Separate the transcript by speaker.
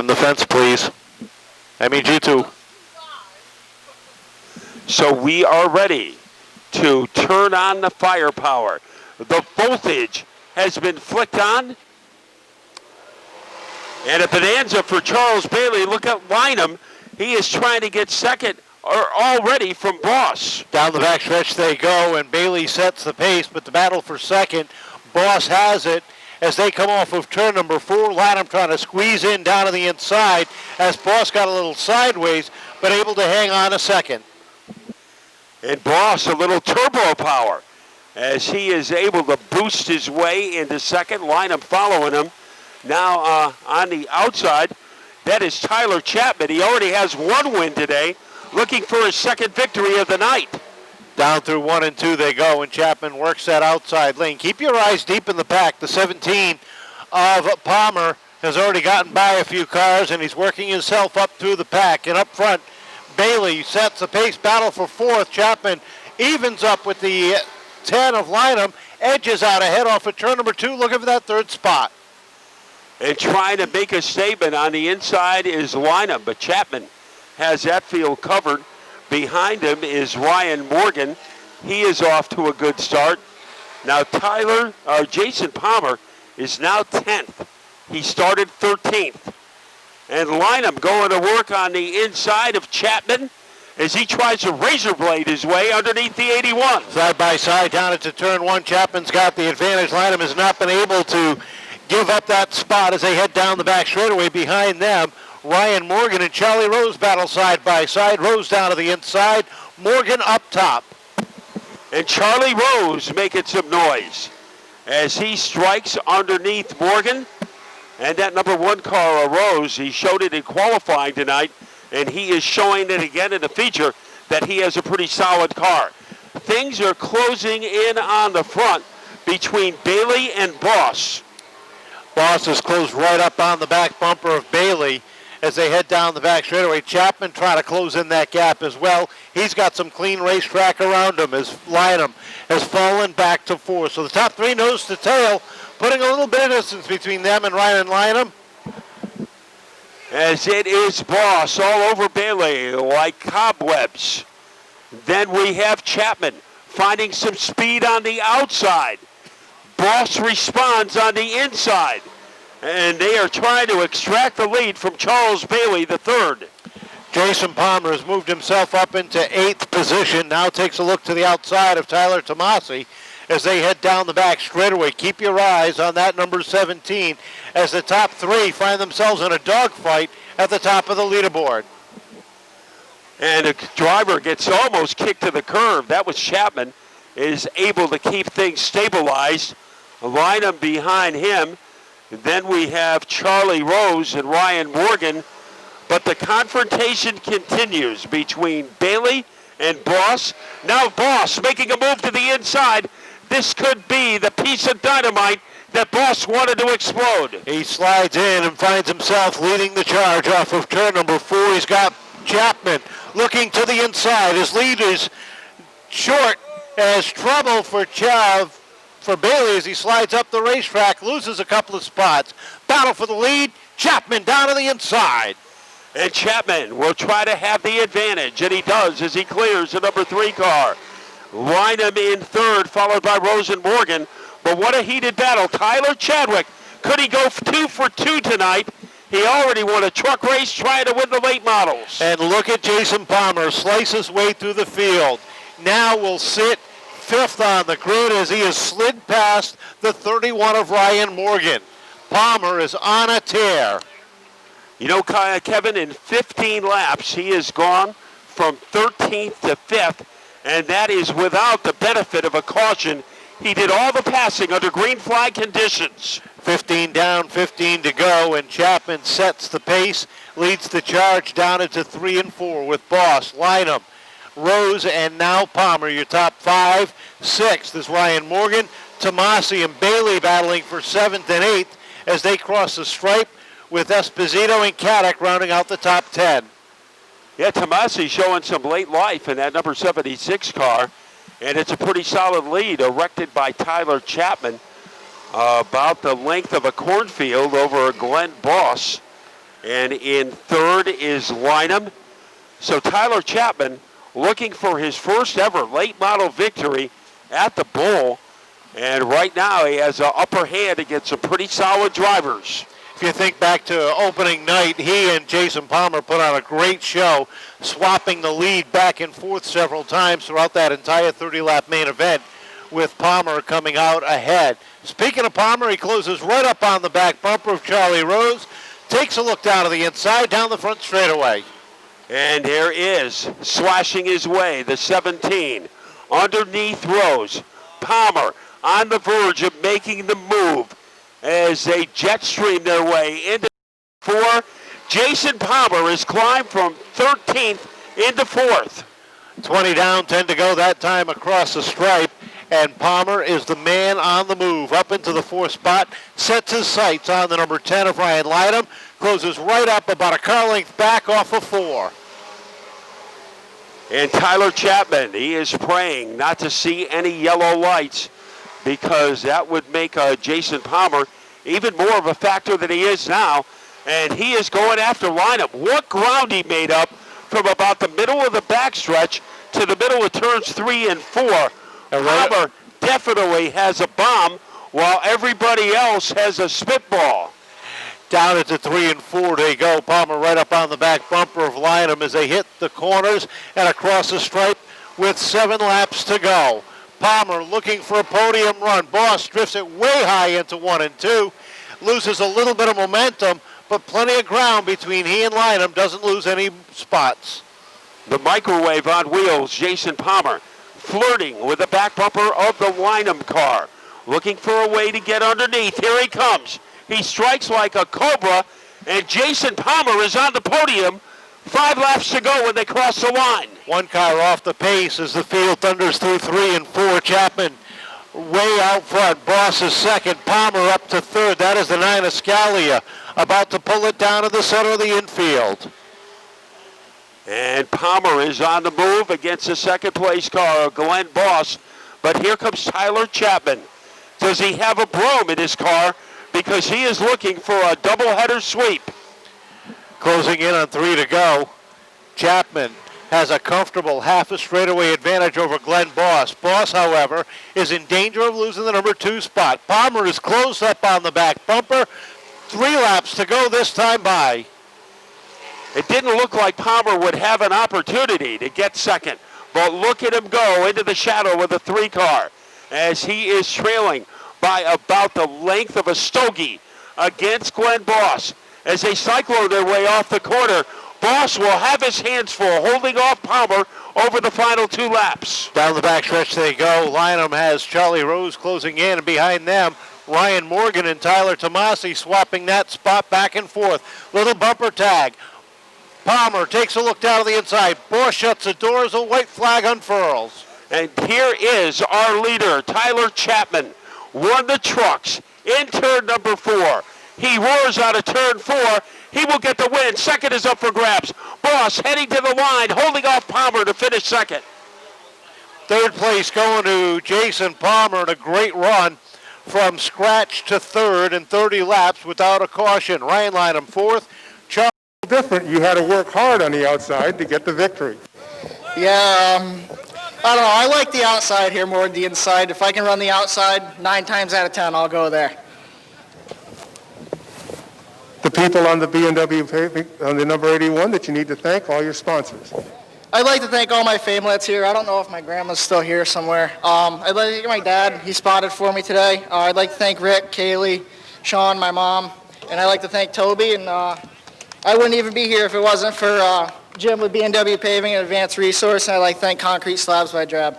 Speaker 1: on the fence, please. I mean, you too.
Speaker 2: So we are ready to turn on the firepower. The voltage has been flicked on. And a bonanza for Charles Bailey. Look at Lineham. He is trying to get second already from Boss.
Speaker 3: Down the backstretch they go, and Bailey sets the pace, but the battle for second, Boss has it as they come off of turn number 4. Lineham trying to squeeze in down to the inside as Boss got a little sideways, but able to hang on a second.
Speaker 2: And Boss, a little turbo power as he is able to boost his way into second. Lineham following him. Now on the outside, that is Tyler Chapman. He already has one win today, looking for his second victory of the night.
Speaker 3: Down through 1 and 2 they go, and Chapman works that outside lane. Keep your eyes deep in the pack. The 17 of Palmer has already gotten by a few cars, and he's working himself up through the pack. And up front, Bailey sets the pace, battle for fourth. Chapman evens up with the 10 of Lineham, edges out ahead off of turn number 2, looking for that third spot.
Speaker 2: And trying to make a statement on the inside is Lineham, but Chapman has that field covered. Behind him is Ryan Morgan. He is off to a good start. Now Jason Palmer is now 10th. He started 13th. And Lineham going to work on the inside of Chapman as he tries to razor blade his way underneath the 81.
Speaker 3: Side by side down into turn 1. Chapman's got the advantage. Lineham has not been able to give up that spot as they head down the back straightaway. Behind them, Ryan Morgan and Charlie Rose battle side by side. Rose down to the inside, Morgan up top.
Speaker 2: And Charlie Rose making some noise as he strikes underneath Morgan. And that number 1 car, Rose, he showed it in qualifying tonight, and he is showing it again in the feature that he has a pretty solid car. Things are closing in on the front between Bailey and Boss.
Speaker 3: Boss is closed right up on the back bumper of Bailey as they head down the back straightaway. Chapman trying to close in that gap as well. He's got some clean racetrack around him as Lineham has fallen back to 4. So the top 3 nose to tail, putting a little bit of distance between them and Ryan Lineham.
Speaker 2: As it is Boss all over Bailey like cobwebs. Then we have Chapman finding some speed on the outside. Boss responds on the inside. And they are trying to extract the lead from Charles Bailey, the third.
Speaker 3: Jason Palmer has moved himself up into 8th position. Now takes a look to the outside of Tyler Tomasi as they head down the back straightaway. Keep your eyes on that number 17 as the top 3 find themselves in a dogfight at the top of the leaderboard.
Speaker 2: And the driver gets almost kicked to the curb. That was Chapman, is able to keep things stabilized. Lineham behind him. Then we have Charlie Rose and Ryan Morgan. But the confrontation continues between Bailey and Boss. Now Boss making a move to the inside. This could be the piece of dynamite that Boss wanted to explode.
Speaker 3: He slides in and finds himself leading the charge off of turn number 4. He's got Chapman looking to the inside. His lead is short as trouble for Bailey as he slides up the racetrack, loses a couple of spots. Battle for the lead, Chapman down to the inside.
Speaker 2: And Chapman will try to have the advantage, and he does as he clears the number 3 car. Lineham in third, followed by Rose and Morgan. But what a heated battle. Tyler Chadwick, could he go 2 for 2 tonight? He already won a truck race trying to win the late models.
Speaker 3: And look at Jason Palmer slice his way through the field. Now will sit 5th on the grid as he has slid past the 31 of Ryan Morgan. Palmer is on a tear.
Speaker 2: You know, Kevin, in 15 laps, he has gone from 13th to 5th, and that is without the benefit of a caution. He did all the passing under green flag conditions.
Speaker 3: 15 down, 15 to go, and Chapman sets the pace, leads the charge down into 3 and 4 with Boss, Lineham, Rose, and now Palmer. Your top 5. 6th is Ryan Morgan, Tomasi and Bailey battling for 7th and 8th as they cross the stripe with Esposito and Caddick rounding out the top 10.
Speaker 2: Yeah, Tomasi showing some late life in that number 76 car, and it's a pretty solid lead erected by Tyler Chapman, about the length of a cornfield over Glenn Boss. And in third is Lineham. So Tyler Chapman looking for his first ever late model victory at the Bowl. And right now he has an upper hand against some pretty solid drivers.
Speaker 3: If you think back to opening night, he and Jason Palmer put on a great show, swapping the lead back and forth several times throughout that entire 30-lap main event, with Palmer coming out ahead. Speaking of Palmer, he closes right up on the back bumper of Charlie Rose, takes a look down to the inside, down the front straightaway.
Speaker 2: And there is, slashing his way, the 17. Underneath Rose, Palmer on the verge of making the move as they jet stream their way into 4. Jason Palmer has climbed from 13th into 4th.
Speaker 3: 20 down, 10 to go that time across the stripe. And Palmer is the man on the move up into the 4th spot, sets his sights on the number 10 of Ryan Lineham, closes right up about a car length back off of 4.
Speaker 2: And Tyler Chapman, he is praying not to see any yellow lights because that would make Jason Palmer even more of a factor than he is now. And he is going after Lineham. What ground he made up from about the middle of the backstretch to the middle of turns 3 and 4. Palmer definitely has a bomb while everybody else has a spitball.
Speaker 3: Down into 3 and 4 they go. Palmer right up on the back bumper of Lineham as they hit the corners and across the stripe with 7 laps to go. Palmer looking for a podium run. Boss drifts it way high into 1 and 2. Loses a little bit of momentum, but plenty of ground between he and Lineham. Doesn't lose any spots.
Speaker 2: The microwave on wheels, Jason Palmer, flirting with the back bumper of the Lineham car. Looking for a way to get underneath. Here he comes. He strikes like a cobra, and Jason Palmer is on the podium. 5 laps to go when they cross the line.
Speaker 3: 1 car off the pace as the field thunders through 3 and 4. Chapman way out front. Boss is second. Palmer up to third. That is the 9 of Scalia, about to pull it down to the center of the infield.
Speaker 2: And Palmer is on the move against the second place car, Glenn Boss. But here comes Tyler Chapman. Does he have a broom in his car? Because he is looking for a doubleheader sweep.
Speaker 3: Closing in on 3 to go. Chapman has a comfortable half a straightaway advantage over Glenn Boss. Boss, however, is in danger of losing the number 2 spot. Palmer is close up on the back bumper. 3 laps to go this time by.
Speaker 2: It didn't look like Palmer would have an opportunity to get second. But look at him go into the shadow of the 3 car as he is trailing by about the length of a stogie against Glenn Boss. As they cyclone their way off the corner, Boss will have his hands full holding off Palmer over the final 2 laps.
Speaker 3: Down the backstretch they go. Lineham has Charlie Rose closing in, and behind them, Ryan Morgan and Tyler Tomasi swapping that spot back and forth. Little bumper tag. Palmer takes a look down to the inside. Boss shuts the doors, a white flag unfurls.
Speaker 2: And here is our leader, Tyler Chapman. Won the trucks in turn number 4. He roars out of turn 4. He will get the win. Second is up for grabs. Boss heading to the line, holding off Palmer to finish second.
Speaker 3: Third place going to Jason Palmer, and a great run from scratch to third in 30 laps without a caution. Ryan Lineham fourth.
Speaker 4: Different. You had to work hard on the outside to get the victory.
Speaker 5: Yeah, I don't know. I like the outside here more than the inside. If I can run the outside 9 times out of 10, I'll go there.
Speaker 4: The people on the B&W paving, on the number 81 that you need to thank, all your sponsors.
Speaker 5: I'd like to thank all my family that's here. I don't know if my grandma's still here somewhere. I'd like to thank my dad. He spotted for me today. I'd like to thank Rick, Kaylee, Sean, my mom, and I'd like to thank Toby. And I wouldn't even be here if it wasn't for Jim with B&W Paving and Advanced Resource, and I'd like to thank Concrete Slabs by Drab.